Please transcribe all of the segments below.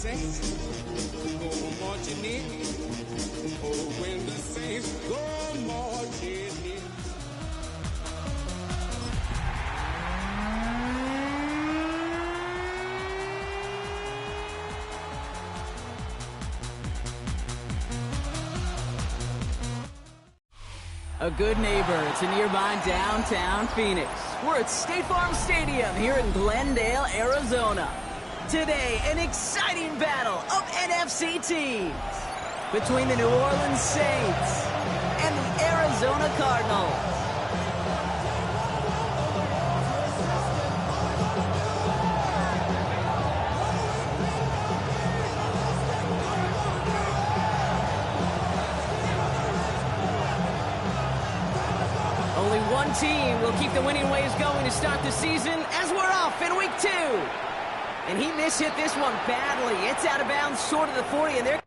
Saints go marching in, oh, when the Saints go marching in. A good neighbor to nearby downtown Phoenix. We're at State Farm Stadium here in Glendale, Arizona. Today, an exciting battle of NFC teams between the New Orleans Saints and the Arizona Cardinals. Only one team will keep the winning ways going to start the season as we're off in week 2. And he mishit this one badly. It's out of bounds short of the 40, and they're...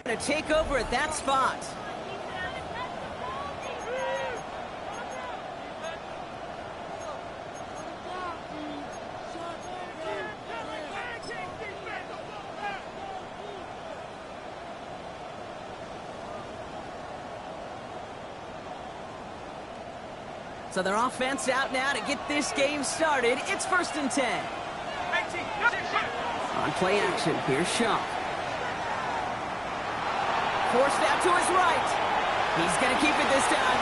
to take over at that spot. So their offense out now to get this game started. It's 1st and 10. On play action, here's Shaw. Forced out to his right. He's going to keep it this time.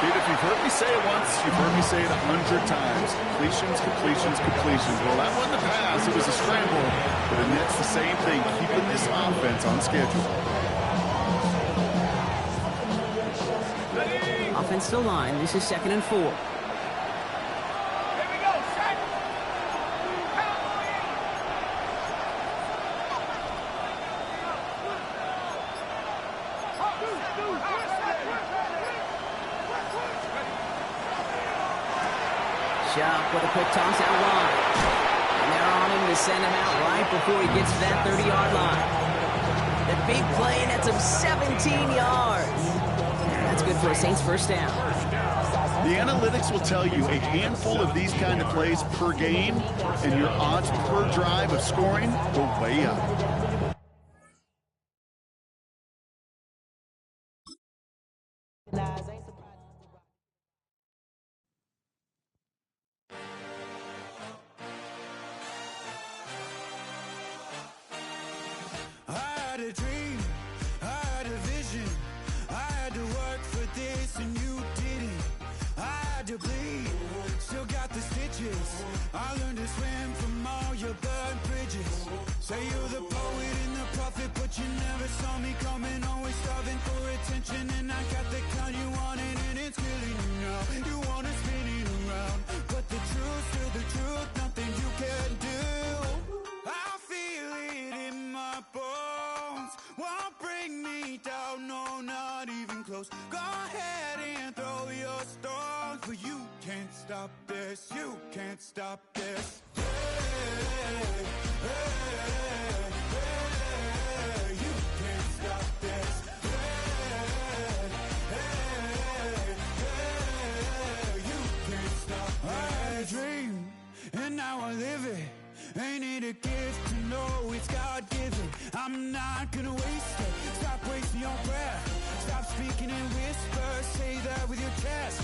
Dude, if you've heard me say it once, you've heard me say it 100 times. Completions, completions, completions. Well, that wasn't a pass. It was a scramble. But the Nets, the same thing, keeping this offense on schedule. Offensive line. This is 2nd and 4. Sharp with a quick toss out wide. And they're on him to send him out right before he gets to that 30-yard line. The big play nets him 17 yards. That's good for a Saints first down. The analytics will tell you a handful of these kind of plays per game, and your odds per drive of scoring go way up. I learned to swim from all your burnt bridges. Say you're the poet and the prophet, but you never saw me coming. Always starving for attention, and I got the kind you wanted, and it's killing you now. You wanna spin it around, but the truth's still the truth. Nothing you can do. I feel it in my bones. Won't bring me down, no, not even close. Go ahead and throw your stones, but you can't stop this. You can't stop this. Hey, hey, hey, you can't stop this. Hey, you can't stop this. I had a dream, and now I live it. Ain't it a gift to know it's God-given? I'm not gonna waste it. Stop wasting your breath. Stop speaking in whispers. Say that with your chest.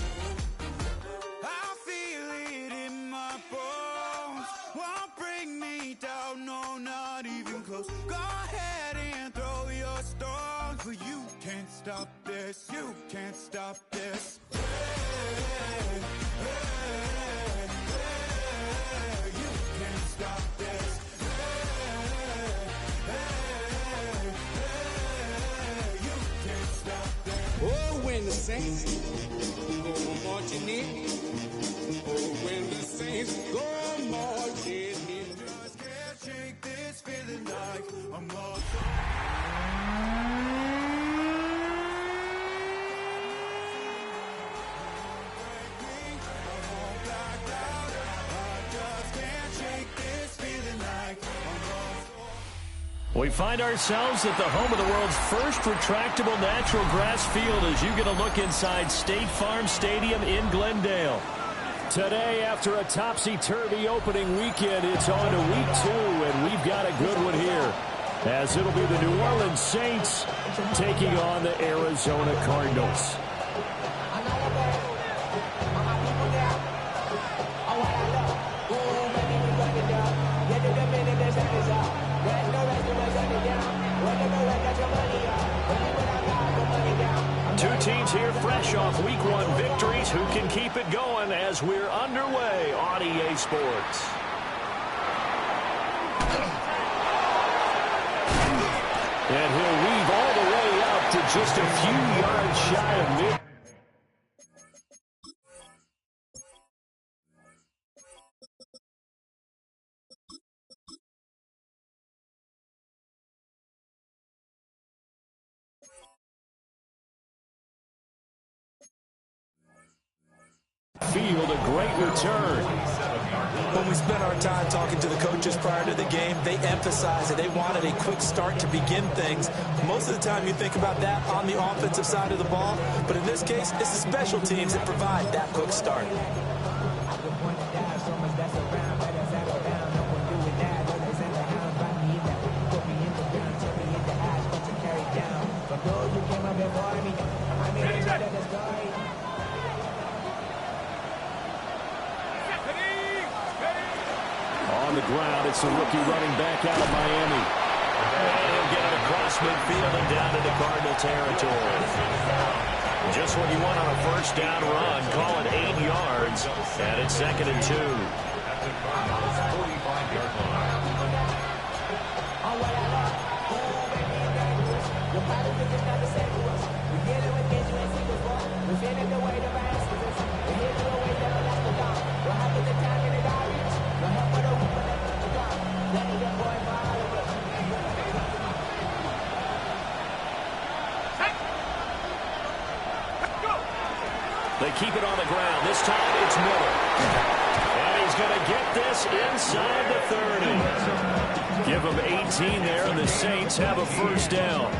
I feel it in my bones. Won't bring me down, no, not even close. Go ahead and throw your stones, but you can't stop this. You can't stop this. Hey, hey, hey. the Saints go marching in. Oh, when the Saints go marching in. Just can't shake this feeling like I'm lost. We find ourselves at the home of the world's first retractable natural grass field as you get a look inside State Farm Stadium in Glendale. Today, after a topsy-turvy opening weekend, it's on to week 2, and we've got a good one here, as it'll be the New Orleans Saints taking on the Arizona Cardinals. Two teams here fresh off Week 1 victories. Who can keep it going as we're underway on EA Sports? And he'll weave all the way up to just a few yards shy of mid. Field, a great return. When we spent our time talking to the coaches prior to the game, they emphasized that they wanted a quick start to begin things. Most of the time you think about that on the offensive side of the ball, but in this case, it's the special teams that provide that quick start. On the ground, it's the rookie running back out of Miami. And he'll get it across midfield and down into Cardinal territory. Just what you want on a first down run. Call it 8 yards. And it's 2nd and 2. They keep it on the ground. This time it's Miller. And he's going to get this inside the 30. Give him 18 there, and the Saints have a first down.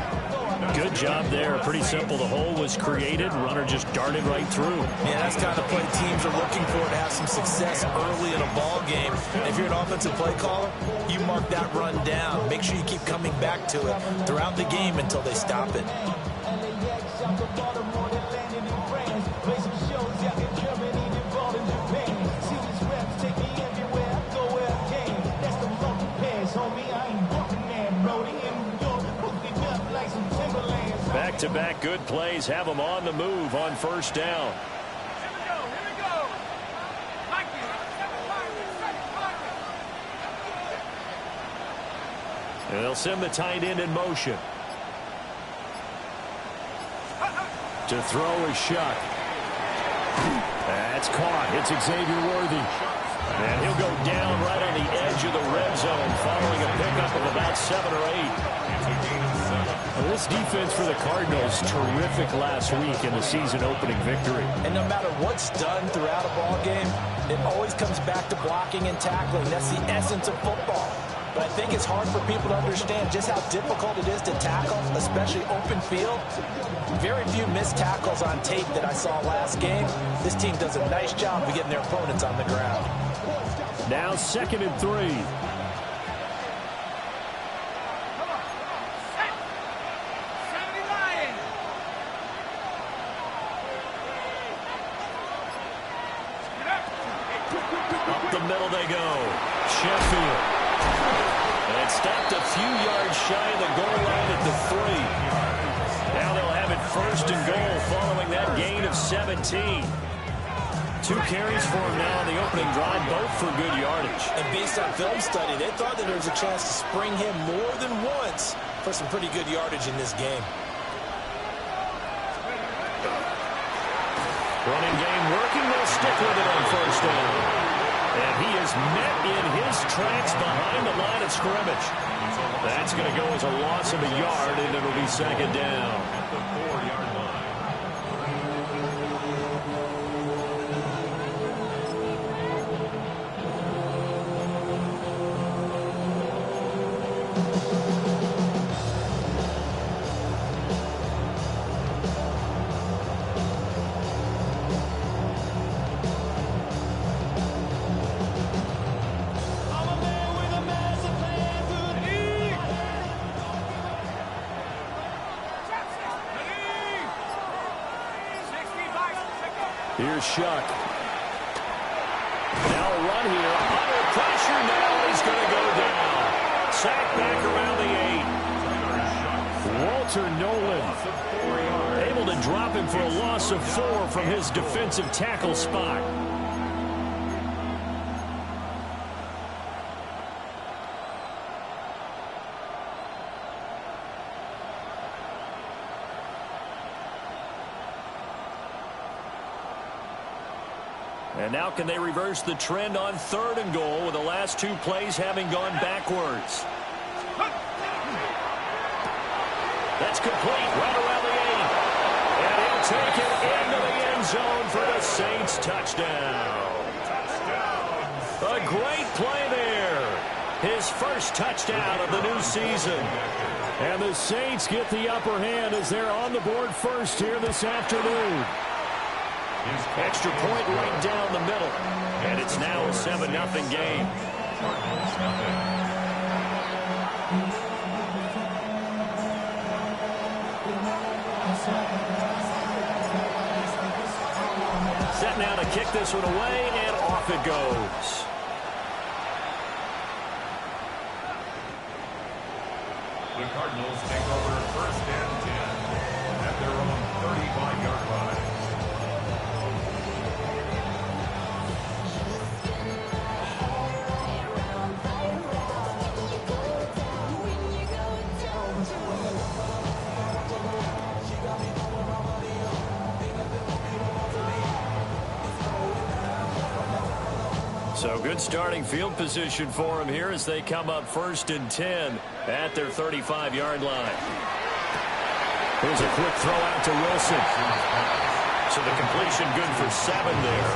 Good job there. Pretty simple. The hole was created. Runner just darted right through. Yeah, that's kind of play teams are looking for to have some success early in a ball game. And if you're an offensive play caller, you mark that run down. Make sure you keep coming back to it throughout the game until they stop it. Back-to-back good plays have them on the move on first down. And they'll send the tight end in motion. To throw is Shuck. That's caught. It's Xavier Worthy. And he'll go down right on the edge of the red zone following a pickup of about 7 or 8. Well, this defense for the Cardinals, terrific last week in the season-opening victory. And no matter what's done throughout a ball game, it always comes back to blocking and tackling. That's the essence of football. But I think it's hard for people to understand just how difficult it is to tackle, especially open field. Very few missed tackles on tape that I saw last game. This team does a nice job of getting their opponents on the ground. Now 2nd and 3. Up the middle they go. Sheffield. And it's stopped a few yards shy of the goal line at the 3. Now they'll have it 1st and goal following that gain of 17. 2 carries for him now on the opening drive, both for good yardage. And based on film study, they thought that there was a chance to spring him more than once for some pretty good yardage in this game. with it on first down. And he is met in his tracks behind the line of scrimmage. That's going to go as a loss of a yard, and it'll be second down. At the 4-yard line. Here's Shuck. Now a run here. Under pressure now. He's going to go down. Sacked back around the 8. Walter Nolan able to drop him for a loss of 4 from his defensive tackle spot. And now can they reverse the trend on 3rd and goal with the last 2 plays having gone backwards? That's complete right around the 8. And he'll take it into the end zone for the Saints touchdown. A great play there. His first touchdown of the new season. And the Saints get the upper hand as they're on the board first here this afternoon. Extra point right down the middle. And it's now a 7-0 game. Set now to kick this one away, and off it goes. The Cardinals take over 1st and 10 at their own 35-yard line. So good starting field position for him here as they come up 1st and 10 at their 35-yard line. Here's a quick throw out to Wilson. So the completion good for 7 there.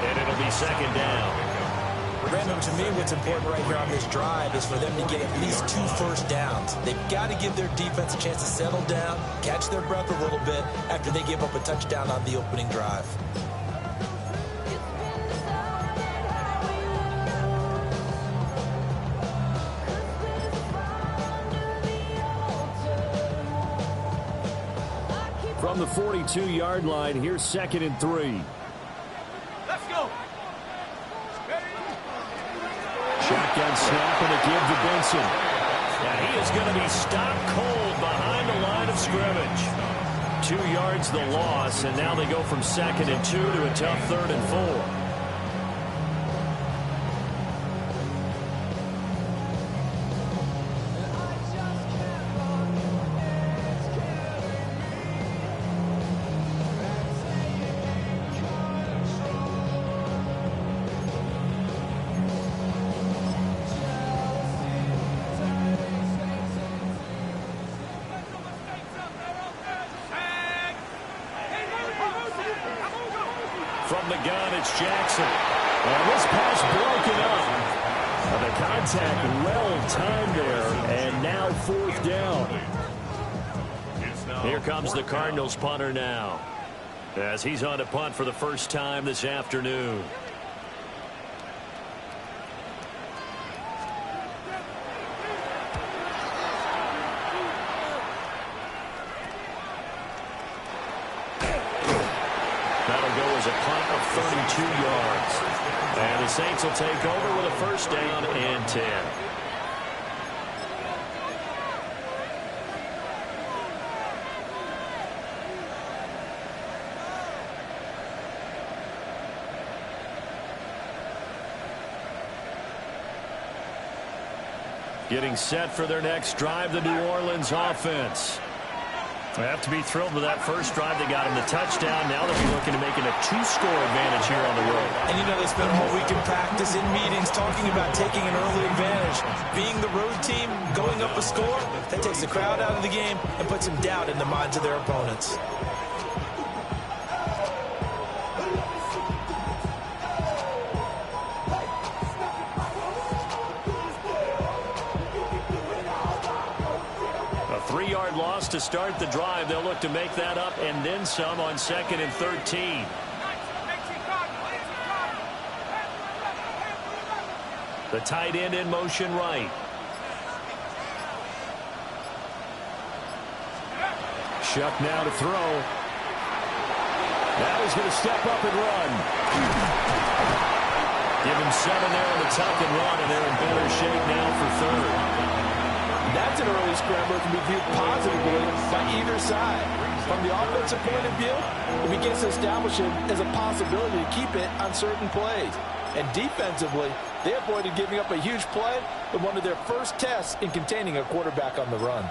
And it'll be second down. Brandon, to me, what's important right here on this drive is for them to get at least 2 first downs. They've got to give their defense a chance to settle down, catch their breath a little bit after they give up a touchdown on the opening drive. From the 42-yard line, here's 2nd and 3. Let's go. Shotgun snap and a give to Benson. And he is going to be stopped cold behind the line of scrimmage. 2 yards the loss, and now they go from 2nd and 2 to a tough 3rd and 4. From the gun, it's Jackson. And this pass broken up. And the contact well timed there. And now 4th down. Here comes the Cardinals punter now, as he's on to punt for the first time this afternoon. That'll go as a punt of 32 yards. And the Saints will take over with a first down and 10. Getting set for their next drive, the New Orleans offense. They have to be thrilled with that first drive. They got him the touchdown. Now they'll be looking to make it a 2-score advantage here on the road. And you know they spent all week in practice, in meetings, talking about taking an early advantage. Being the road team, going up a score, that takes the crowd out of the game and puts some doubt in the minds of their opponents. A 3-yard loss to start the drive. They'll look to make that up and then some on 2nd and 13. The tight end in motion right. Shuck now to throw. Now he's going to step up and run. Give him 7 there on the tuck and run, and they're in better shape now for 3rd. That's an early scramble that can be viewed positively by either side. From the offensive point of view, it begins to establish it as a possibility to keep it on certain plays. And defensively, they avoided giving up a huge play in one of their first tests in containing a quarterback on the run.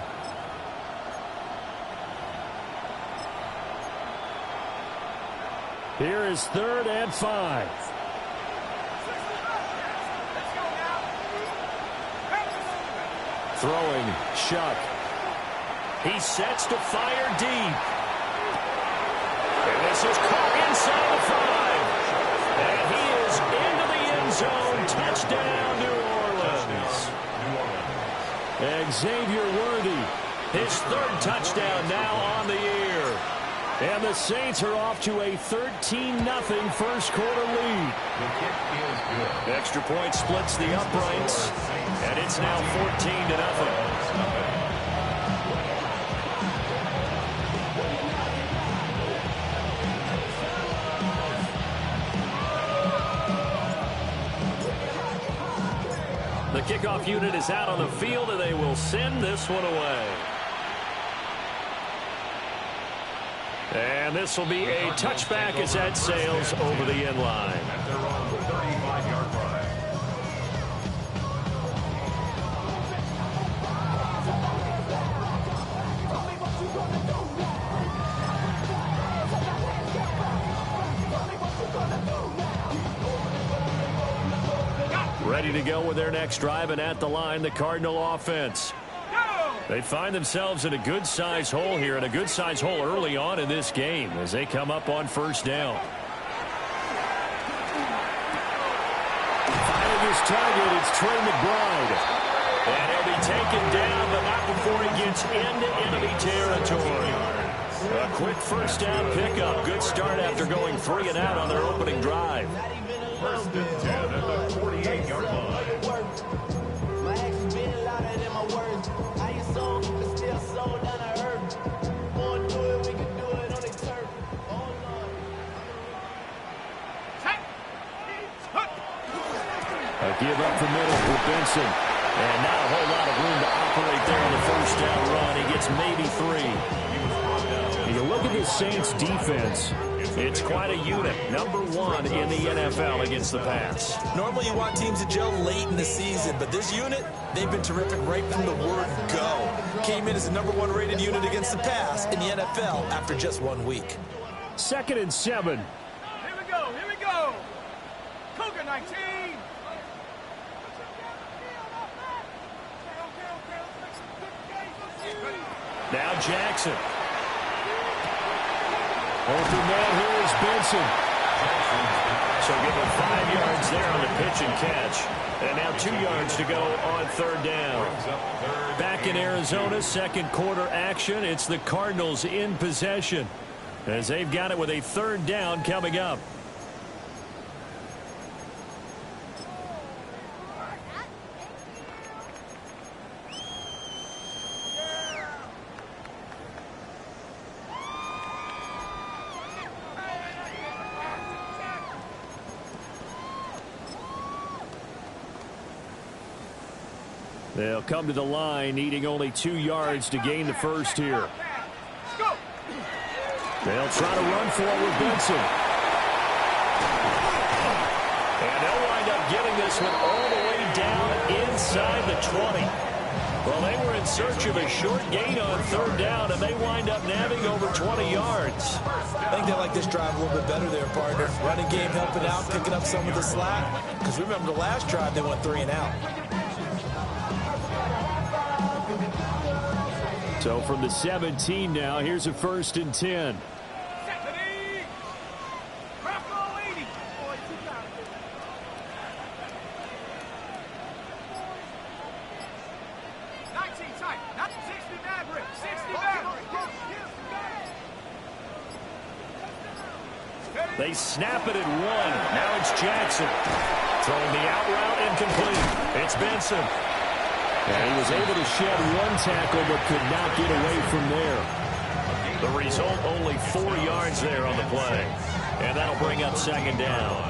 Here is 3rd and 5. Throwing, Shuck. He sets to fire deep. And this is caught inside the 5. And he is into the end zone. Touchdown, New Orleans. Xavier Worthy, his 3rd touchdown now on the year. And the Saints are off to a 13-0 first-quarter lead. The extra point splits the uprights, and it's now 14-0. The kickoff unit is out on the field, and they will send this one away. And this will be a touchback as that sails over the end line. At their own 35-yard line. Ready to go with their next drive, and at the line, the Cardinal offense. They find themselves in a good-sized hole here, and a good-sized hole early on in this game as they come up on 1st down. Finding his target, it's Trey McBride. And he'll be taken down, but not before he gets into enemy territory. A quick 1st down pickup. Good start after going 3 and out on their opening drive. 1st and 10 at the 48-yard line. A give up the middle for Benson. And not a whole lot of room to operate there on the 1st down run. He gets maybe 3. You look at this Saints defense. It's quite a unit. Number 1 in the NFL against the pass. Normally you want teams to gel late in the season, but this unit, they've been terrific right from the word go. Came in as the number 1 rated unit against the pass in the NFL after just 1 week. 2nd and 7. Here we go. Cougar 19. Now Jackson. Open man here is Benson. So give him 5 yards there on the pitch and catch. And now 2 yards to go on 3rd down. Back in Arizona, 2nd quarter action. It's the Cardinals in possession as they've got it with a 3rd down coming up. They'll come to the line, needing only 2 yards to gain the first here. They'll try to run for it with Benson. And they'll wind up getting this one all the way down inside the 20. Well, they were in search of a short gain on third down, and they wind up nabbing over 20 yards. I think they like this drive a little bit better there, partner. Running game helping out, picking up some of the slack. Because remember the last drive, they went 3 and out. So from the 17 now, here's a 1st and 10. They snap it at 1. Now it's Jackson. Throwing the out route incomplete. It's Benson. And he was able to shed 1 tackle but could not get away from there. The result, only 4 yards there on the play. And that'll bring up 2nd down.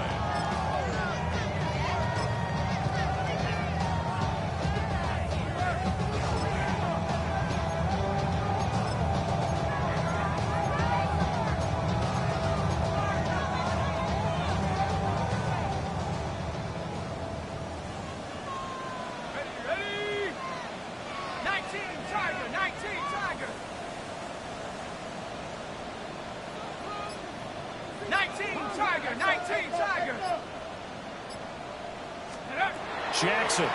Jackson.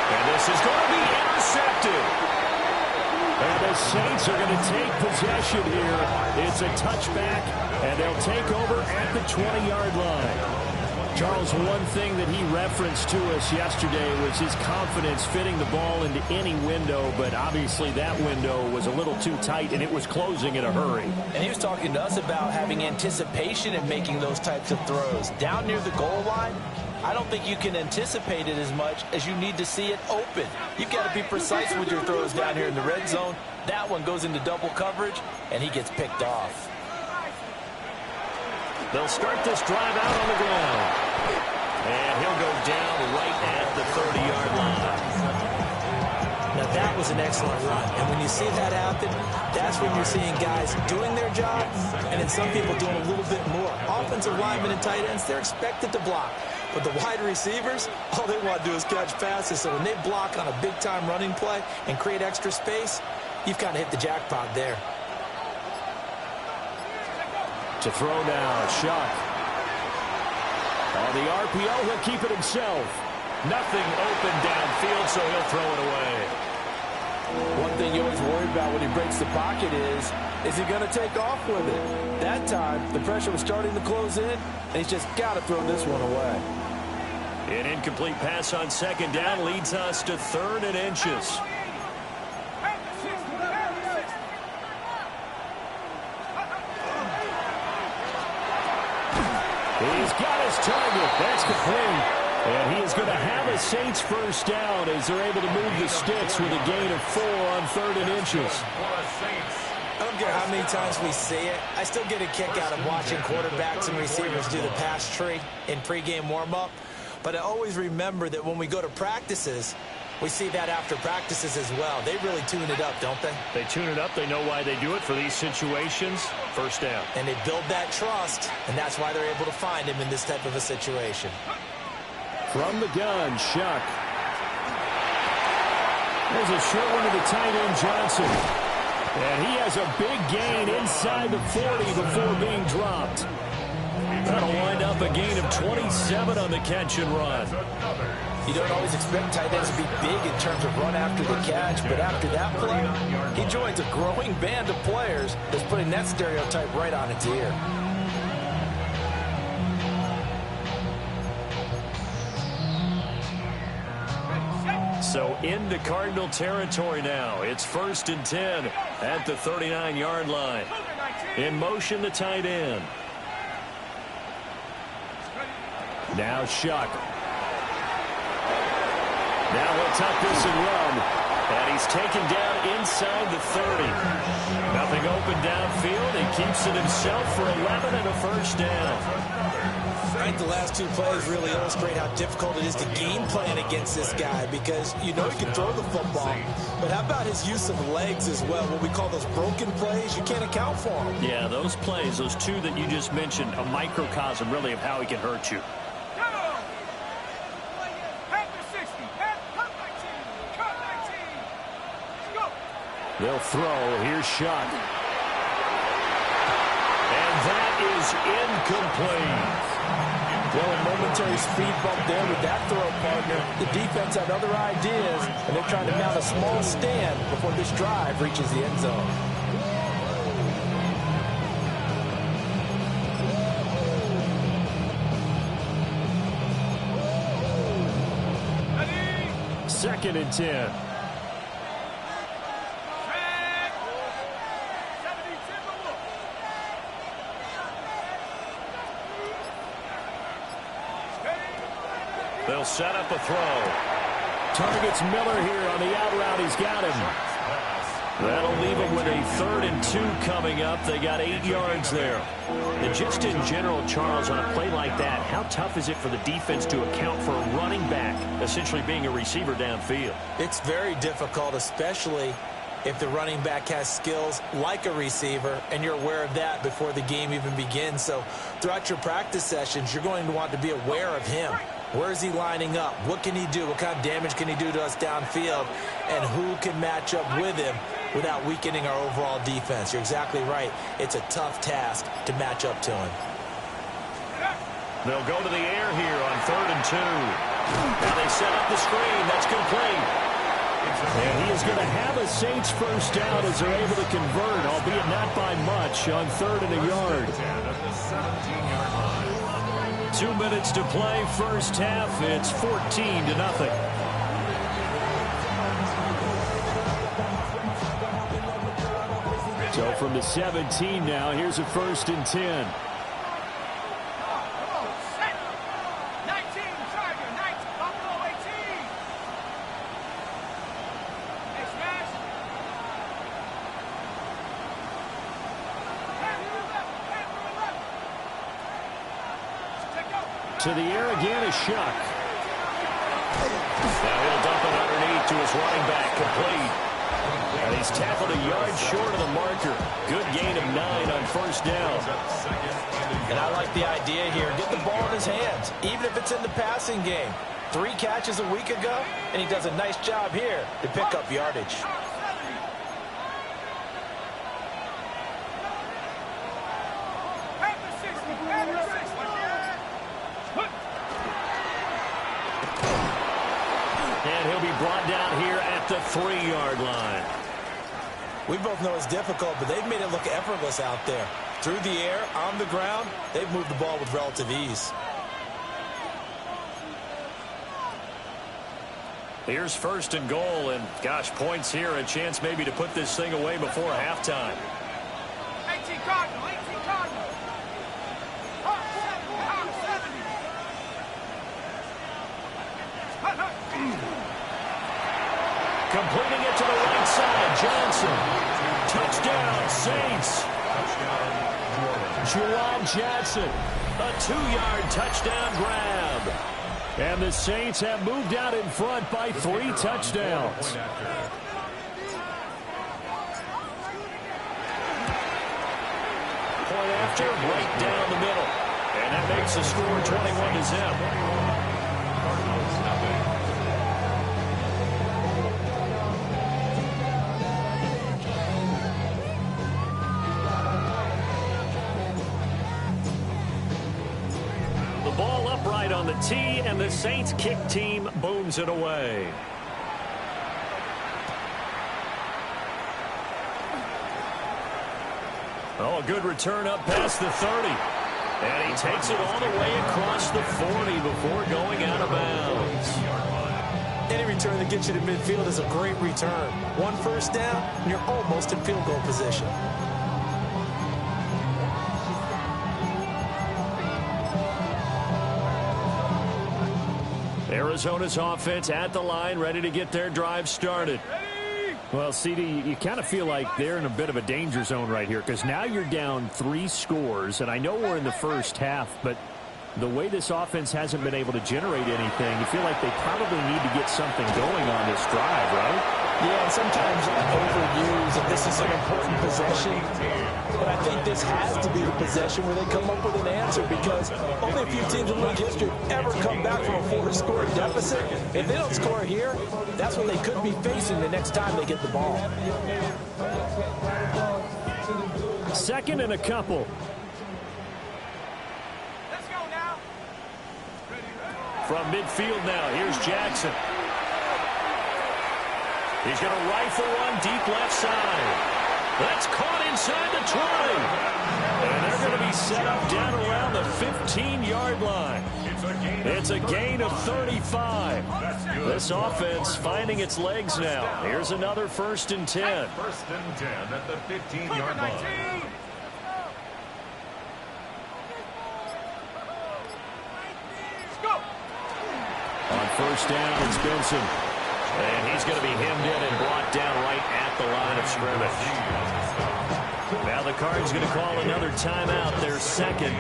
And this is going to be intercepted. And the Saints are going to take possession here. It's a touchback, and they'll take over at the 20-yard line. Charles, one thing that he referenced to us yesterday was his confidence fitting the ball into any window, but obviously that window was a little too tight, and it was closing in a hurry. And he was talking to us about having anticipation in making those types of throws. Down near the goal line, I don't think you can anticipate it as much as you need to see it open. You've got to be precise with your throws down here in the red zone. That one goes into double coverage, and he gets picked off. They'll start this drive out on the ground. And he'll go down right at the 30-yard line. Now, that was an excellent run. And when you see that happen, that's when you're seeing guys doing their job and then some people doing a little bit more. Offensive linemen and tight ends, they're expected to block. But the wide receivers, all they want to do is catch passes. So when they block on a big-time running play and create extra space, you've kind of hit the jackpot there. To throw now, Shuck. On the RPO, he'll keep it himself. Nothing open downfield, so he'll throw it away. One thing you always worry about when he breaks the pocket is he going to take off with it? That time, the pressure was starting to close in, and he's just got to throw this one away. An incomplete pass on 2nd down leads us to 3rd and inches. He's got his target. That's complete. And he is going to have a Saints 1st down as they're able to move the sticks with a gain of 4 on 3rd and inches. I don't care how many times we see it. I still get a kick out of watching quarterbacks and receivers do the pass tree in pregame warm-up. But I always remember that when we go to practices, we see that after practices as well. They really tune it up, don't they? They tune it up. They know why they do it for these situations. 1st down. And they build that trust, and that's why they're able to find him in this type of a situation. From the gun, Shuck. There's a short one to the tight end, Johnson. And he has a big gain inside the 40 before being dropped. That'll wind up a gain of 27 on the catch and run. You don't always expect tight ends to be big in terms of run after the catch, but after that play, he joins a growing band of players that's putting that stereotype right on its ear. So into Cardinal territory now. It's 1st and 10 at the 39-yard line. In motion, the tight end. Now Shuck. Now he'll tuck this and run. And he's taken down inside the 30. Nothing open downfield. He keeps it himself for 11 and a 1st down. I think the last 2 plays really illustrate how difficult it is to game plan against this guy because you know he can throw the football. But how about his use of legs as well? What we call those broken plays, you can't account for them. Yeah, those plays, those 2 that you just mentioned, a microcosm really of how he can hurt you. They'll throw. Here's Shuck. And that is incomplete. Well, a momentary speed bump there with that throw, partner. The defense had other ideas, and they're trying to mount a small stand before this drive reaches the end zone. Second and 10. They'll set up a throw. Targets Miller here on the out route. He's got him. That'll leave him with a 3rd and 2 coming up. They got 8 yards there. And just in general, Charles, on a play like that, how tough is it for the defense to account for a running back essentially being a receiver downfield? It's very difficult, especially if the running back has skills like a receiver, and you're aware of that before the game even begins. So throughout your practice sessions, you're going to want to be aware of him. Where is he lining up? What can he do? What kind of damage can he do to us downfield? And who can match up with him without weakening our overall defense? You're exactly right. It's a tough task to match up to him. They'll go to the air here on 3rd and 2. Now they set up the screen. That's complete. And he is going to have a Saints first down as they're able to convert, albeit not by much, on 3rd and a yard. 2 minutes to play, first half. It's 14-0. So from the 17 now, here's a 1st and 10. To the air again is Shuck. Now he'll dump it underneath to his running back, complete. And he's tackled a yard short of the marker. Good gain of 9 on first down. And I like the idea here. Get the ball in his hands, even if it's in the passing game. 3 catches a week ago, and he does a nice job here to pick up yardage. And he'll be brought down here at the 3-yard line. We both know it's difficult, but they've made it look effortless out there. Through the air, on the ground, they've moved the ball with relative ease. Here's 1st and goal, and gosh, points here, a chance maybe to put this thing away before halftime. 18 Cardinal, 18 Cardinal. Completing it to the right side, Johnson. Touchdown, Saints. Juwan Johnson, a 2-yard touchdown grab. And the Saints have moved out in front by 3 touchdowns. Point after, right down the middle. And that makes the score 21-0. Ball upright on the tee, and the Saints kick team booms it away. Oh, a good return up past the 30. And he takes it all the way across the 40 before going out of bounds. Any return that gets you to midfield is a great return. 1 first down, and you're almost in field goal position. Arizona's offense at the line, ready to get their drive started. Well, CD, you kind of feel like they're in a bit of a danger zone right here because now you're down 3 scores, and I know we're in the first half, but the way this offense hasn't been able to generate anything, you feel like they probably need to get something going on this drive, right? Yeah, and sometimes overused, if this is an important possession, but I think this has to be the possession where they come up with an answer, because only a few teams in league history ever come back from a 4-score deficit. If they don't score here, that's what they could be facing the next time they get the ball. Second and a couple. Let's go now. From midfield now, here's Jackson. He's going to rifle one deep left side. That's caught inside the 20. And they're going to be set up down around the 15-yard line. It's a gain of 35. This offense finding its legs now. Here's another 1st and 10. 1st and 10 at the 15-yard line. On 1st down, it's Benson. And he's going to be hemmed in and brought down right at the line of scrimmage. Now the Cards going to call another timeout, their second,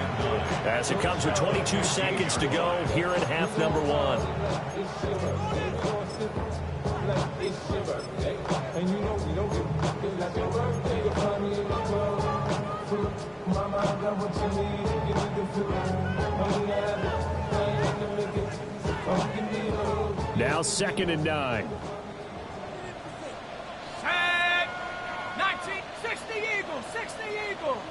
as it comes with 22 seconds to go here in half number 1. Now 2nd and 9. Tag. 19. 60 Eagles. 60 Eagles.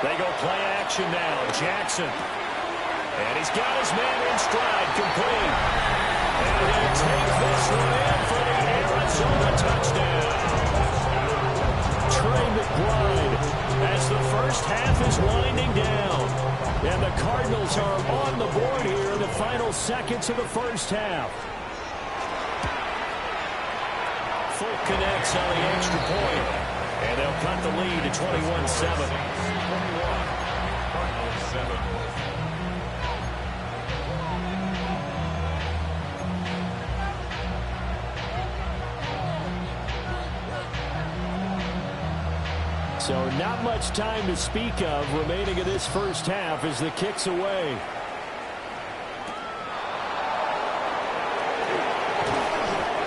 They go play action now. Jackson. And he's got his man in stride, complete. And he'll take this one in for the Arizona touchdown. Trey McBride as the first half is winding down. And the Cardinals are on the board here in the final seconds of the first half. Fulk connects on the extra point. And they'll cut the lead to 21-7. So not much time to speak of remaining in this first half as the kick's away.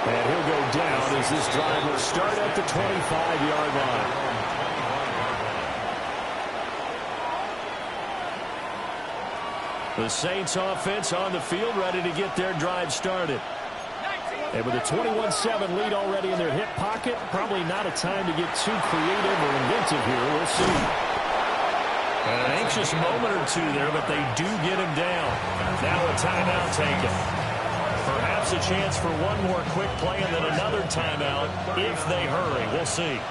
And he'll go down as this drive will start at the 25-yard line. The Saints offense on the field ready to get their drive started. And with a 21-7 lead already in their hip pocket, probably not a time to get too creative or inventive here. We'll see. An anxious moment or two there, but they do get him down. Now a timeout taken. Perhaps a chance for one more quick play and then another timeout if they hurry. We'll see.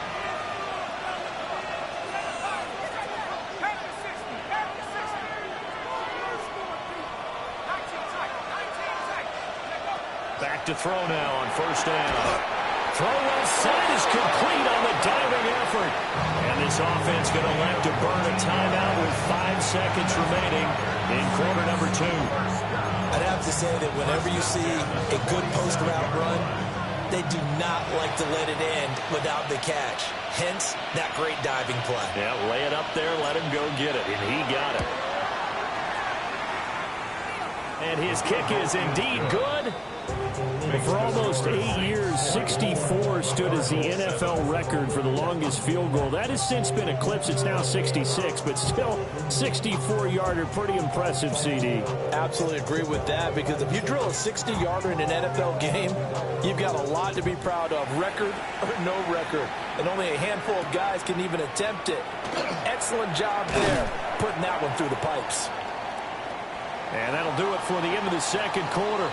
Back to throw now on 1st down. Throw well set is complete on the diving effort. And this offense going to elect to burn a timeout with 5 seconds remaining in quarter number 2. I'd have to say that whenever you see a good post-route run, they do not like to let it end without the catch. Hence, that great diving play. Yeah, lay it up there, let him go get it, and he got it. And his kick is indeed good. For almost 8 years, 64 stood as the NFL record for the longest field goal. That has since been eclipsed. It's now 66, but still 64-yarder. Pretty impressive, CD. Absolutely agree with that, because if you drill a 60-yarder in an NFL game, you've got a lot to be proud of, record or no record. And only a handful of guys can even attempt it. Excellent job there, putting that one through the pipes. And that'll do it for the end of the second quarter.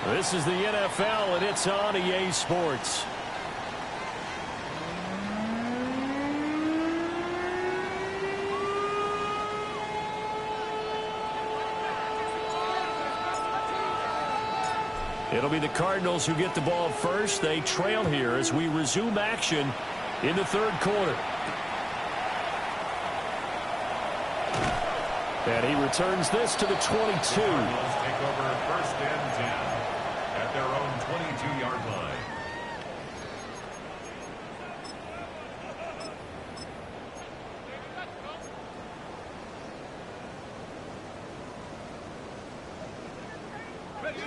This is the NFL, and it's on EA Sports. It'll be the Cardinals who get the ball first. They trail here as we resume action in the third quarter. And he returns this to the 22. Cardinals take over 1st and 10 at their own 22-yard line.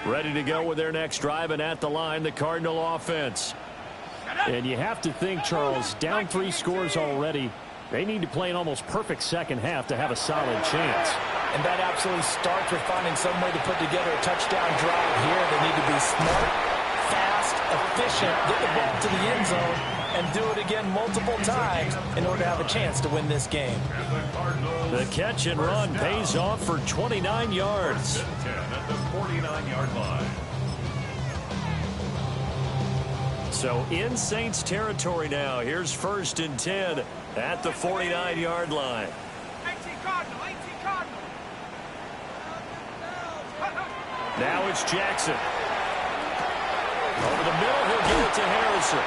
Ready to go with their next drive, and at the line, the Cardinal offense. And you have to think, Charles, down 3 scores already. They need to play an almost perfect second half to have a solid chance. And that absolutely starts with finding some way to put together a touchdown drive here. They need to be smart, fast, efficient, get the ball to the end zone, and do it again multiple times in order to have a chance to win this game. The catch and run pays off for 29 yards. 10 at the 49-yard line. So in Saints territory now. Here's 1st and 10 at the 49-yard line. 18 Cardinal, 18 Cardinal. Now it's Jackson. Over the middle, he'll give it to Harrison.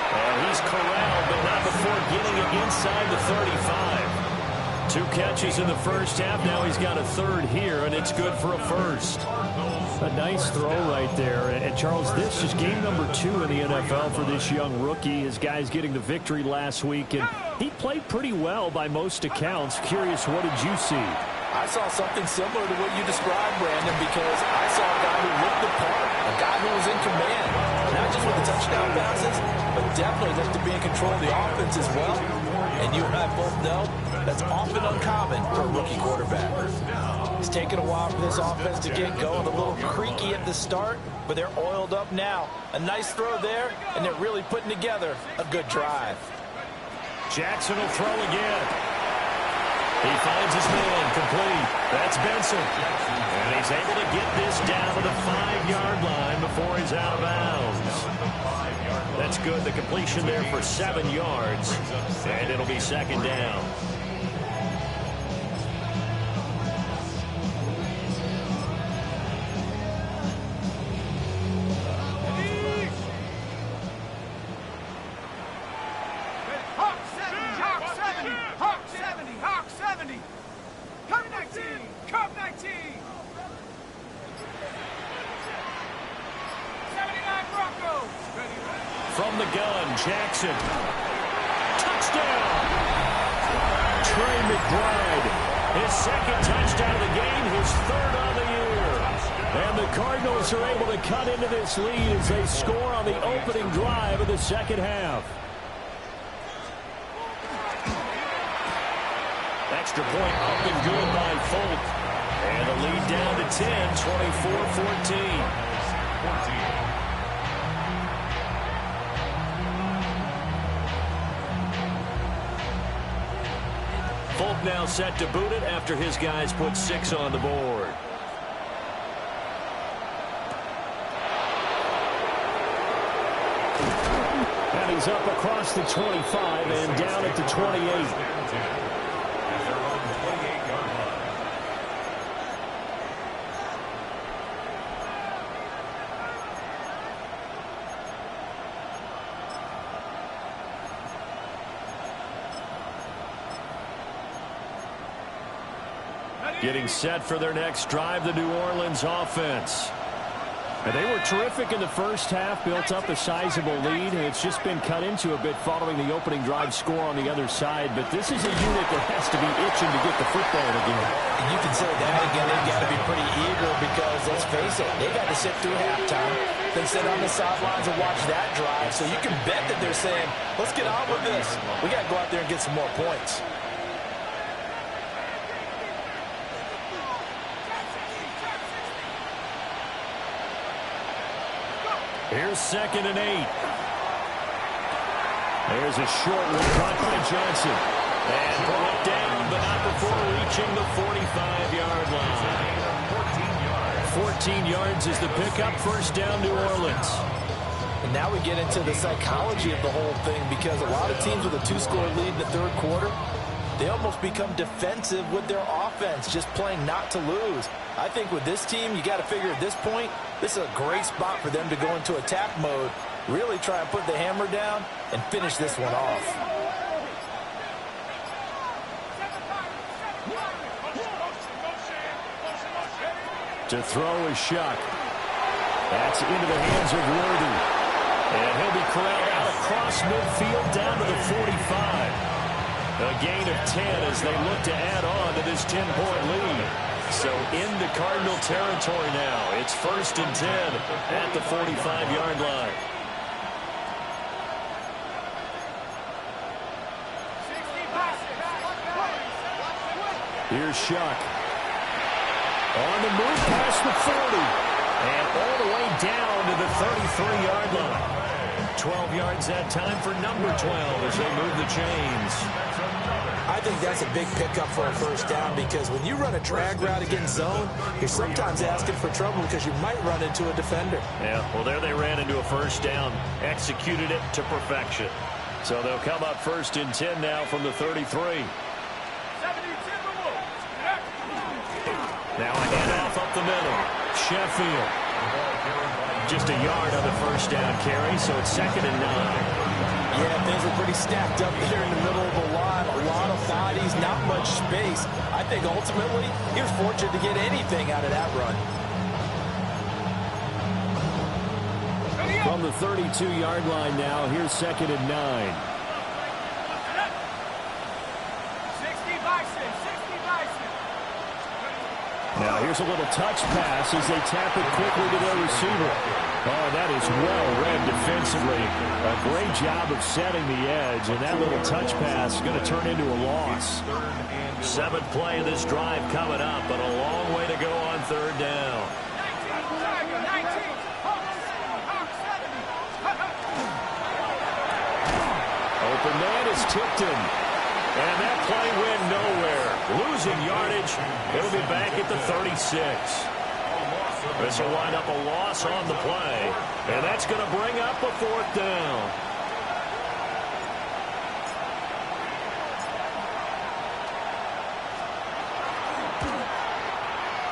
And he's corralled, but not before getting it inside the 35. 2 catches in the first half. Now he's got a 3rd here, and it's good for a 1st. A nice throw right there. And Charles, this is game number 2 in the NFL for this young rookie. His guys getting the victory last week, and he played pretty well by most accounts. Curious, what did you see? I saw something similar to what you described, Brandon, because I saw a guy who looked the part, a guy who was in command, not just with the touchdown passes, but definitely looked to be in control of the offense as well. And you and I both know that's often uncommon for a rookie quarterback. It's taken a while for this offense to get going, a little creaky at the start, but they're oiled up now. A nice throw there, and they're really putting together a good drive. Jackson will throw again. He finds his man complete. That's Benson. And he's able to get this down to the 5-yard line before he's out of bounds. That's good. The completion there for 7 yards. And it'll be 2nd down. From the gun, Jackson. Touchdown! Trey McBride. His 2nd touchdown of the game, his 3rd on the year. And the Cardinals are able to cut into this lead as they score on the opening drive of the second half. Extra point up and good by Folk. And the lead down to 10, 24-14. Folk now set to boot it after his guys put 6 on the board. And he's up across the 25 and down at the 28. Getting set for their next drive, the New Orleans offense. And they were terrific in the first half, built up a sizable lead, and it's just been cut into a bit following the opening drive score on the other side. But this is a unit that has to be itching to get the football again. And you can say that again, they've got to be pretty eager because, let's face it, they got to sit through halftime, then sit on the sidelines and watch that drive. So you can bet that they're saying, let's get on with this. We got to go out there and get some more points. Here's 2nd and 8. There's a short one caught by Johnson. And brought down, but not before reaching the 45-yard line. 14 yards is the pickup. 1st down, New Orleans. And now we get into the psychology of the whole thing because a lot of teams with a 2-score lead in the 3rd quarter, they almost become defensive with their offense, just playing not to lose. I think with this team, you got to figure at this point, this is a great spot for them to go into attack mode, really try and put the hammer down and finish this one off. To throw is Shuck. That's into the hands of Worthy. And he'll be corralled out across midfield down to the 45. A gain of 10 as they look to add on to this 10-point lead. So into Cardinal territory now. It's 1st and 10 at the 45-yard line. Here's Shuck. On the move past the 40. And all the way down to the 33-yard line. 12 yards that time for number 12 as they move the chains. I think that's a big pickup for a first down because when you run a drag route against zone, you're sometimes asking for trouble because you might run into a defender. Yeah, well, there they ran into a first down, executed it to perfection. So they'll come up first and 10 now from the 33. Now a handoff up the middle. Sheffield. Just a yard on the first down carry, so it's 2nd and 9. Yeah, things were pretty stacked up there in the middle of the line. A lot of bodies, not much space. I think ultimately he was fortunate to get anything out of that run. From the 32-yard line now, here's 2nd and 9. Now here's a little touch pass as they tap it quickly to their receiver. Oh, that is well read defensively. A great job of setting the edge, and that little touch pass is going to turn into a loss. 7th play of this drive coming up, but a long way to go on 3rd down. Open man is Tipton. And that play went nowhere. Losing yardage. It'll be back at the 36. This will wind up a loss on the play. And that's going to bring up a 4th down.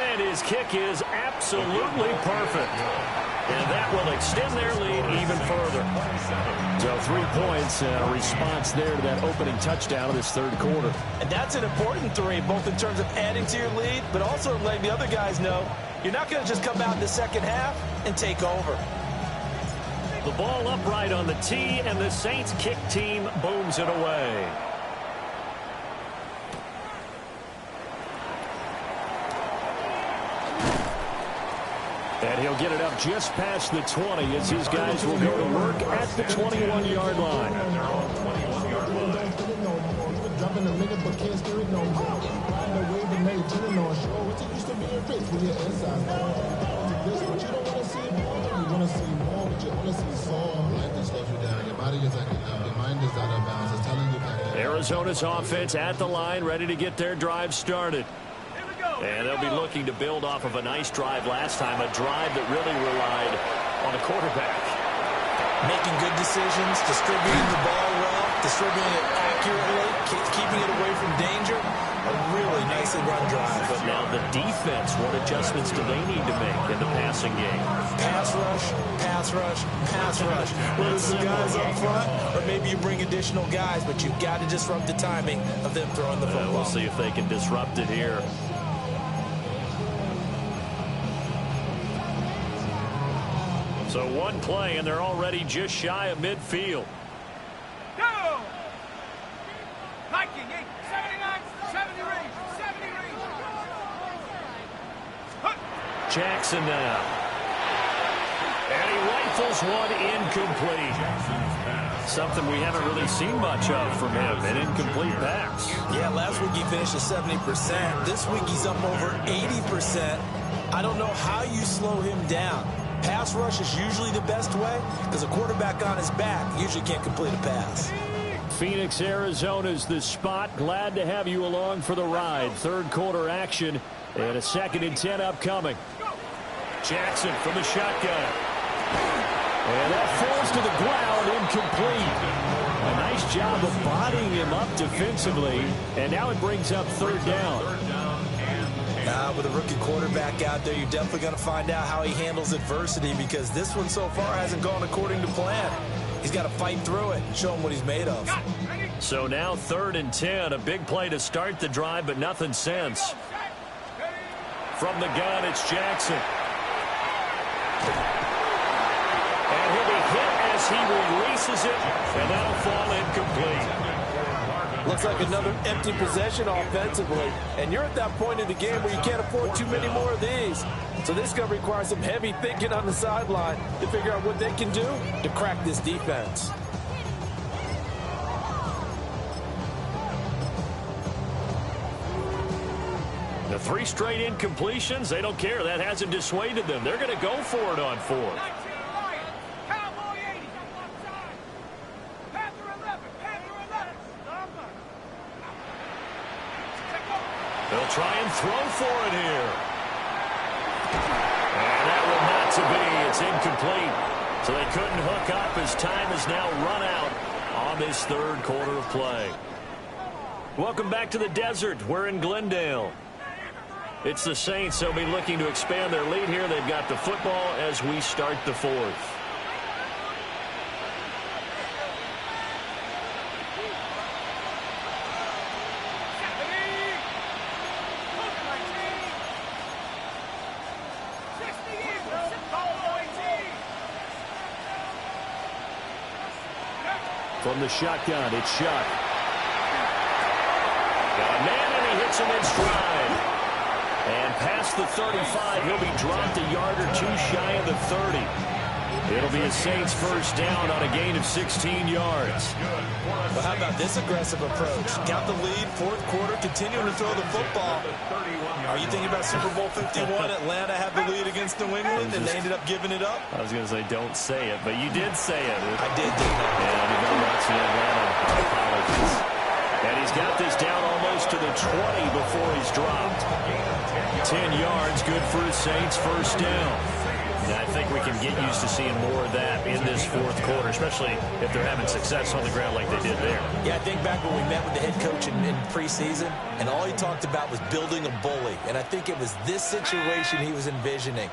And his kick is absolutely perfect. And that will extend their lead even further. So 3 points and a response there to that opening touchdown of this 3rd quarter. And that's an important 3, both in terms of adding to your lead, but also letting the other guys know you're not going to just come out in the second half and take over. The ball upright on the tee, and the Saints kick team booms it away. And he'll get it up just past the 20 as his guys will go to work at the 21-yard line. Arizona's offense at the line, ready to get their drive started. And they'll be looking to build off of a nice drive last time, a drive that really relied on a quarterback. Making good decisions, distributing the ball well, distributing it accurately, keeping it away from danger. A really nicely run drive. But now the defense, what adjustments do they need to make in the passing game? Pass rush, pass rush, pass rush. Whether it's the guys up front or maybe you bring additional guys, but you've got to disrupt the timing of them throwing the football. We'll see if they can disrupt it here. So 1 play, and they're already just shy of midfield. Go! Viking, 79, 70 range, 70 range. Jackson now. And he rifles one incomplete. Something we haven't really seen much of from him, an incomplete pass. Yeah, last week he finished at 70%. This week he's up over 80%. I don't know how you slow him down. Pass rush is usually the best way because a quarterback on his back usually can't complete a pass. Phoenix, Arizona's the spot. Glad to have you along for the ride. 3rd quarter action and a 2nd and 10 upcoming. Jackson from the shotgun. And that falls to the ground, incomplete. A nice job of bodying him up defensively. And now it brings up 3rd down. With a rookie quarterback out there, you're definitely going to find out how he handles adversity because this one so far hasn't gone according to plan. He's got to fight through it and show him what he's made of. So now 3rd and 10, a big play to start the drive, but nothing since. From the gun, it's Jackson. And he'll be hit as he releases it, and that'll fall incomplete. Looks like another empty possession offensively. And you're at that point in the game where you can't afford too many more of these. So this is going to require some heavy thinking on the sideline to figure out what they can do to crack this defense. The 3 straight incompletions, they don't care. That hasn't dissuaded them. They're going to go for it on 4th. Cowboy 80. Panther 11. Panther 11. They'll try and throw for it here. And that will not to be. It's incomplete. So they couldn't hook up as time has now run out on this 3rd quarter of play. Welcome back to the desert. We're in Glendale. It's the Saints. They'll be looking to expand their lead here. They've got the football as we start the 4th. From the shotgun, it's Shuck. Got a man, and he hits him in stride. And past the 35, he'll be dropped a yard or 2 shy of the 30. It'll be a Saints first down on a gain of 16 yards. Well, how about this aggressive approach? Got the lead, 4th quarter, continuing to throw the football. Are you thinking about Super Bowl 51? Atlanta had the lead against New England, and they ended up giving it up? I was going to say, don't say it, but you did say it. I did, didn't I? And you've been watching Atlanta. Apologies. And he's got this down almost to the 20 before he's dropped. 10 yards, good for his Saints first down. And I think we can get used to seeing more of that in this 4th quarter, especially if they're having success on the ground like they did there. Yeah, I think back when we met with the head coach in preseason, and all he talked about was building a bully. And I think it was this situation he was envisioning.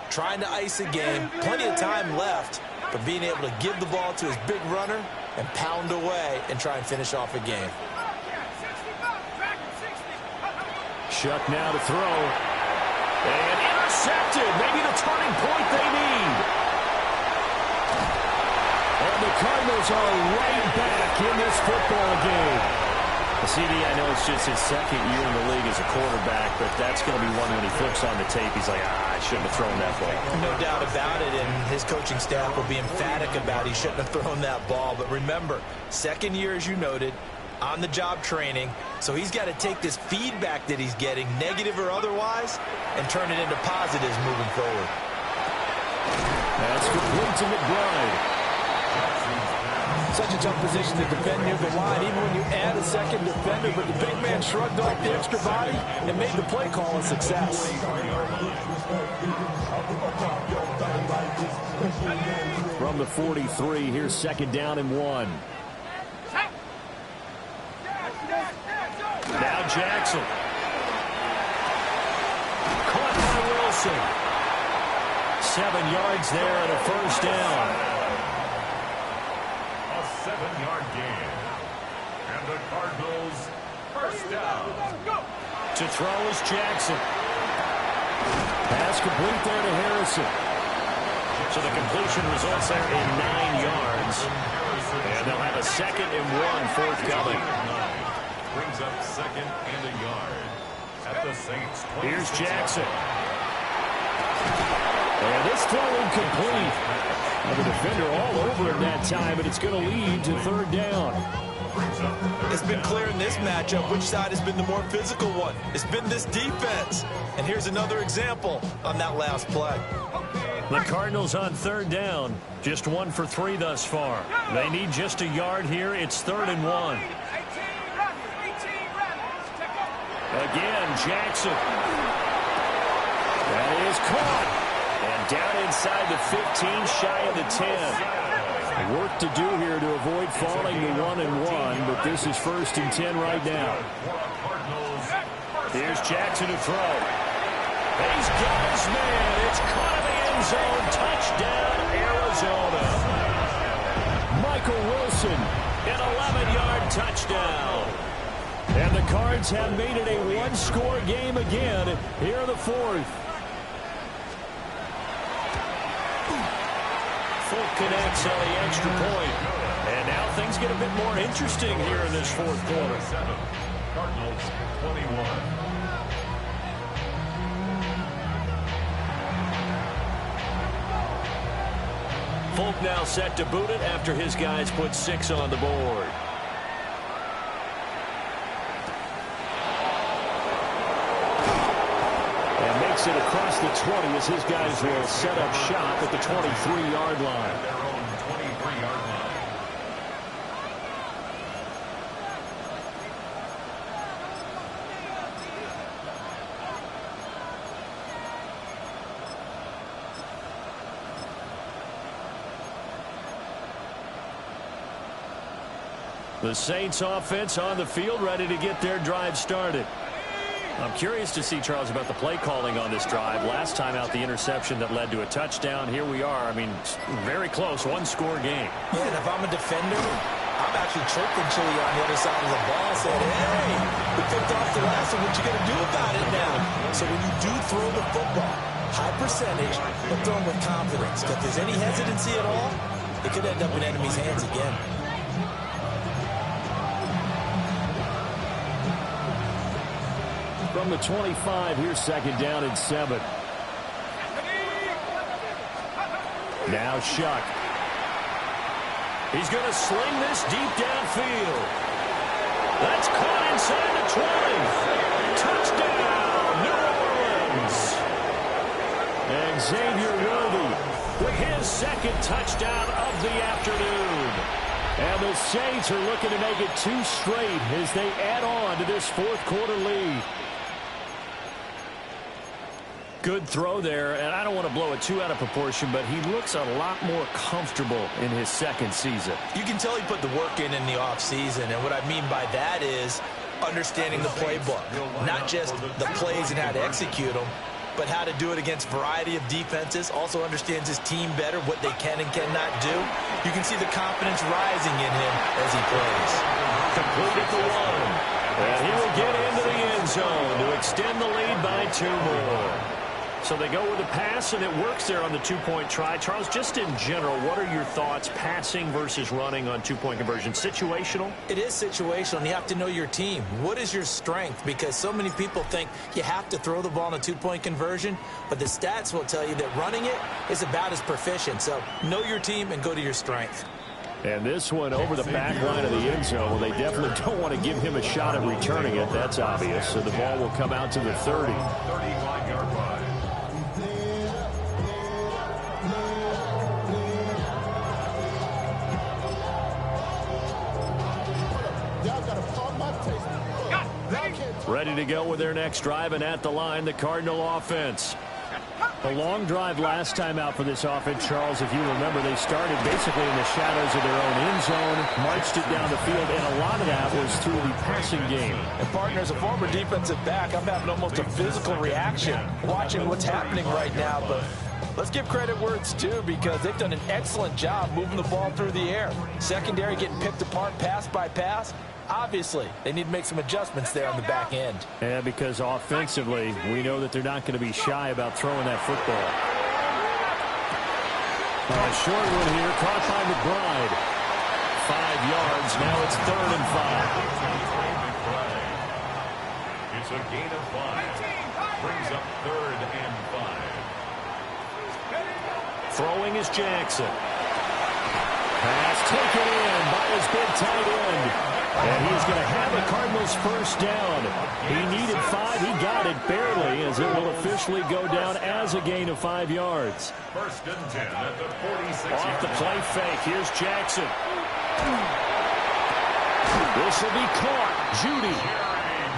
Trying to ice a game, plenty of time left, but being able to give the ball to his big runner and pound away and try and finish off a game. Shuck now to throw. And intercepted. Maybe the turning point they need. And the Cardinals are right back in this football game. CD, I know it's just his 2nd year in the league as a quarterback, but that's going to be one when he flips on the tape. He's like, I shouldn't have thrown that ball. No doubt about it, and his coaching staff will be emphatic about he shouldn't have thrown that ball. But remember, 2nd year, as you noted, on-the-job training, so he's got to take this feedback that he's getting, negative or otherwise, and turn it into positives moving forward. That's complete to McBride. Such a tough position to defend near the line, even when you add a 2nd defender, but the big man shrugged off the extra body and made the play call a success. From the 43, here's 2nd down and 1. Now Jackson. Caught by Wilson. 7 yards there and a first down. A 7-yard gain. And the Cardinals first down. To throw is Jackson. Pass complete there to Harrison. So the completion results there in 9 yards. And they'll have a 2nd and 1 forthcoming. Brings up 2nd and a yard at the Saints. Here's Jackson. And this throw incomplete. Now the defender all over him that time, but it's going to lead to 3rd down. It's been clear in this matchup which side has been the more physical one. It's been this defense. And here's another example on that last play. The Cardinals on 3rd down. Just 1 for 3 thus far. They need just a yard here. It's 3rd and 1. Again, Jackson. That is caught. And down inside the 15, shy of the 10. Work to do here to avoid falling to 1 and 1, but this is 1st and 10 right now. Here's Jackson to throw. He's got his man. It's caught in the end zone. Touchdown, Arizona. Michael Wilson, an 11-yard touchdown. And the Cards have made it a 1-score game again here in the 4th. Folk connects on the extra point. And now things get a bit more interesting here in this 4th quarter. Cardinals 21. Folk now set to boot it after his guys put 6 on the board. And makes it across the 20 as his guys will set up shop at the 23-yard line. Their own 23-yard line. The Saints offense on the field, ready to get their drive started. I'm curious to see, Charles, about the play calling on this drive. Last time out, the interception that led to a touchdown. Here we are. I mean, very close, one-score game. Yeah, and if I'm a defender, I'm actually chirping Chili on the other side of the ball, saying, hey, we picked off the last one. What you going to do about it now? So when you do throw the football, high percentage, but throw them with confidence. Because if there's any hesitancy at all, it could end up in enemy's hands again. From the 25, here's second down and 7. Now Shuck. He's going to sling this deep downfield. That's caught inside the 20. Touchdown, New Orleans. And Xavier Worthy with his second touchdown of the afternoon. And the Saints are looking to make it 2 straight as they add on to this fourth quarter lead. Good throw there, and I don't want to blow it too out of proportion, but he looks a lot more comfortable in his second season. You can tell he put the work in the offseason, and what I mean by that is understanding the playbook. Not just the plays and how to execute them, but how to do it against a variety of defenses. Also understands his team better, what they can and cannot do. You can see the confidence rising in him as he plays. Complete at the 1. And he will get into the end zone to extend the lead by 2 more. So they go with a pass, and it works there on the 2-point try. Charles, just in general, what are your thoughts passing versus running on 2-point conversion? Situational? It is situational, and you have to know your team. What is your strength? Because so many people think you have to throw the ball in a 2-point conversion, but the stats will tell you that running it is about as proficient. So know your team and go to your strength. And this one over the back line of the end zone. Well, they definitely don't want to give him a shot at returning it. That's obvious. So the ball will come out to the 30. 35-yard line. Ready to go with their next drive, and at the line, the Cardinal offense. A long drive last time out for this offense, Charles. If you remember, they started basically in the shadows of their own end zone, marched it down the field, and a lot of that was through the passing game. And, partner, as a former defensive back, I'm having almost a physical reaction watching what's happening right now. But let's give credit where it's due, because they've done an excellent job moving the ball through the air. Secondary getting picked apart pass by pass. Obviously, they need to make some adjustments there on the back end. Yeah, because offensively, we know that they're not going to be shy about throwing that football. A short one here, caught by McBride. 5 yards, now it's 3rd and 5. It's a gain of 5. Brings up 3rd and 5. Throwing is Jackson. Pass taken in by his big tight end. And he's going to have the Cardinals first down. He needed 5. He got it barely, as it will officially go down as a gain of 5 yards. 1st and 10 at the 46. Off the play fake. Here's Jackson. This will be caught. Judy.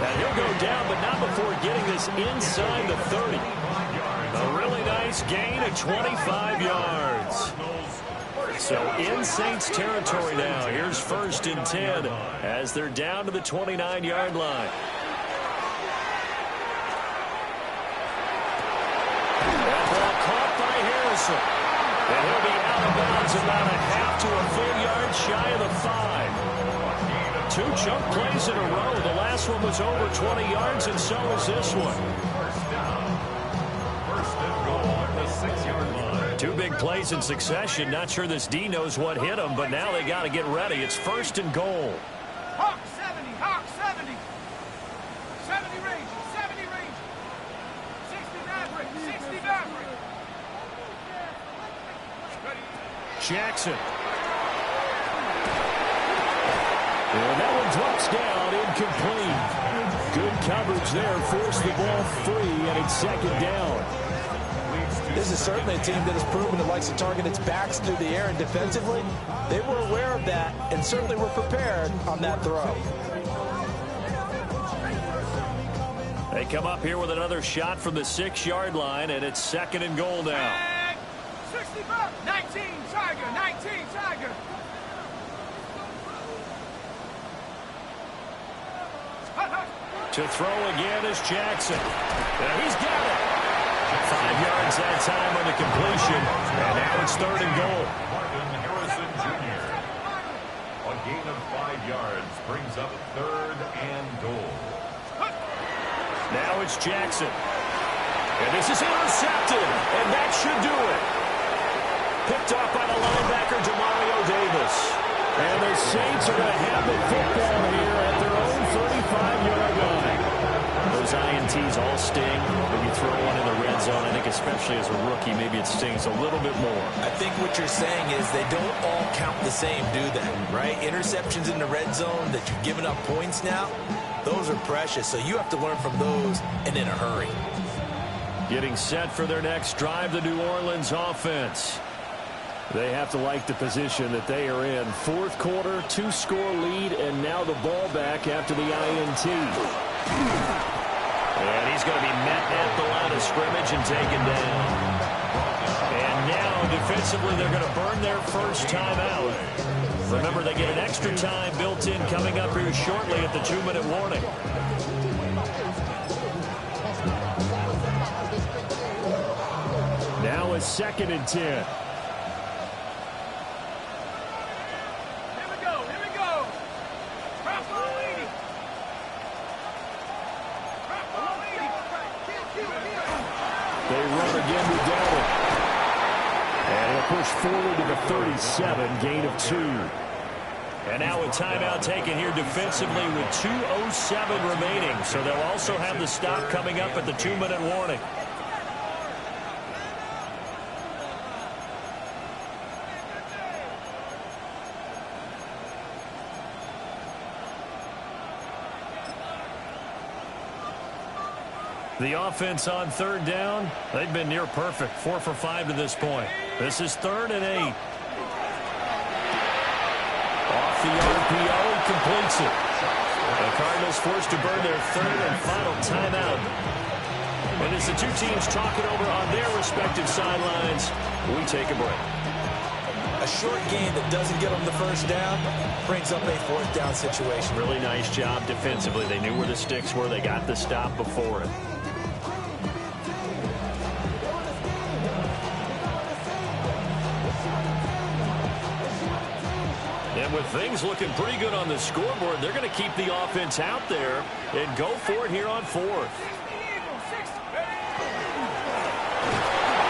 And he'll go down, but not before getting this inside the 30. A really nice gain of 25 yards. So in Saints territory now. Here's 1st and 10 as they're down to the 29-yard line. That ball caught by Harrison. And he'll be out of bounds about a half to a full yard shy of the 5. 2 chunk plays in a row. The last one was over 20 yards, and so is this one. 1st down. 1st and goal at the 6-yard line. 2 big plays in succession. Not sure this D knows what hit him, but now they got to get ready. It's 1st and goal. Hawk 70, Hawk 70. 70 range, 70 range. 60 Maverick, 60 Maverick. Jackson. And that one drops down incomplete. Good coverage there. Forced the ball free, and it's second down. This is certainly a team that has proven it likes to target its backs through the air, and defensively, they were aware of that and certainly were prepared on that throw. They come up here with another shot from the 6-yard line, and it's second and goal now. 65, 19, Tiger, 19, Tiger. To throw again is Jackson. He's got it. 5 yards that time on the completion, and now it's third and goal. Marvin Harrison Jr. A gain of 5 yards brings up third and goal. Now it's Jackson. And this is intercepted, and that should do it. Picked off by the linebacker, Demario Davis. And the Saints are going to have the football here at their own 35-yard line. Those INTs all sting. When you throw one in the red zone, I think especially as a rookie, maybe it stings a little bit more. I think what you're saying is they don't all count the same, do they? Right? Interceptions in the red zone that you're giving up points now, those are precious. So you have to learn from those and in a hurry. Getting set for their next drive, the New Orleans offense. They have to like the position that they are in. Fourth quarter, 2-score lead, and now the ball back after the INT. And he's going to be met at the line of scrimmage and taken down. And now, defensively, they're going to burn their first time out. Remember, they get an extra time built in coming up here shortly at the 2-minute warning. Now it's second and 10. They run again with Dalton. And he'll push forward to the 37, gain of 2. And now a timeout taken here defensively with 2:07 remaining. So they'll also have the stop coming up at the 2-minute warning. The offense on third down, they've been near perfect. 4 for 5 to this point. This is 3rd and 8. Off the RPO, he completes it. The Cardinals forced to burn their third and final timeout. And as the two teams talk it over on their respective sidelines, we take a break. A short gain that doesn't get them the first down brings up a 4th down situation. Really nice job defensively. They knew where the sticks were. They got the stop before it. And with things looking pretty good on the scoreboard, they're going to keep the offense out there and go for it here on 4th.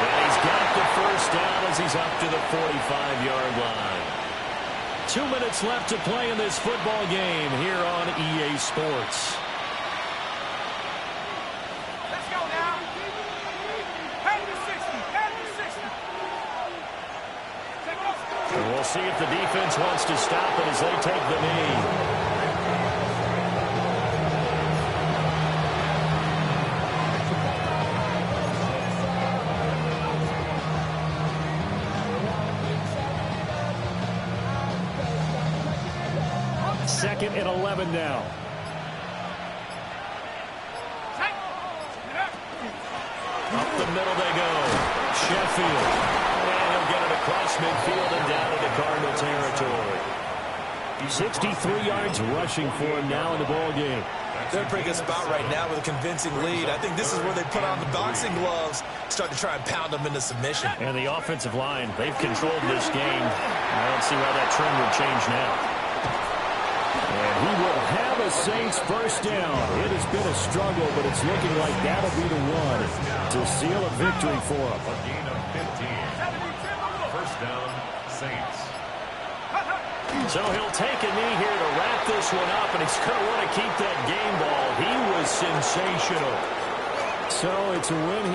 And he's got the first down as he's up to the 45-yard line. 2 minutes left to play in this football game here on EA Sports. Let's go now. Head to 60. Head to 60. And we'll see if the defense wants to stop it as they take the knee. Second and 11 now. Up the middle they go. Sheffield. And he'll get it across midfield and down into Cardinal territory. 63 yards rushing for him now in the ball game. They're in a pretty good spot right now with a convincing lead. I think this is where they put on the boxing gloves, start to try and pound them into submission. And the offensive line, they've controlled this game. I don't see why that trend would change now. And he will have a Saints first down. It has been a struggle, but it's looking like that'll be the one to seal a victory for him. A gain of 15. First down, Saints. So he'll take a knee here to wrap this one up, and he's going to want to keep that game ball. He was sensational. So it's a win here.